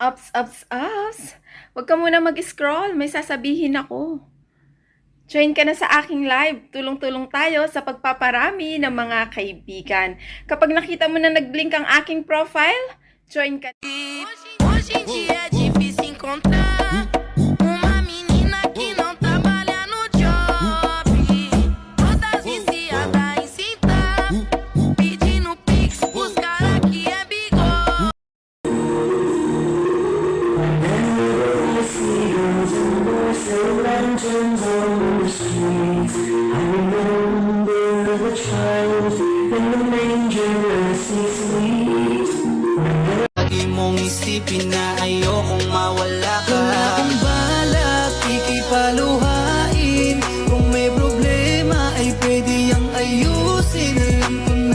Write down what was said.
Ups. Huwag ka muna mag-scroll, may sasabihin ako. Join ka na sa aking live. Tulong-tulong tayo sa pagpaparami ng mga kaibigan. Kapag nakita mo na nag-blink ang aking profile, join ka. Hoje em dia é difícil encontrar uma menina que não trabalha no job. Todas viciadas em cintar, pedindo pix pros cara que é bigode. Lagi mong isipin na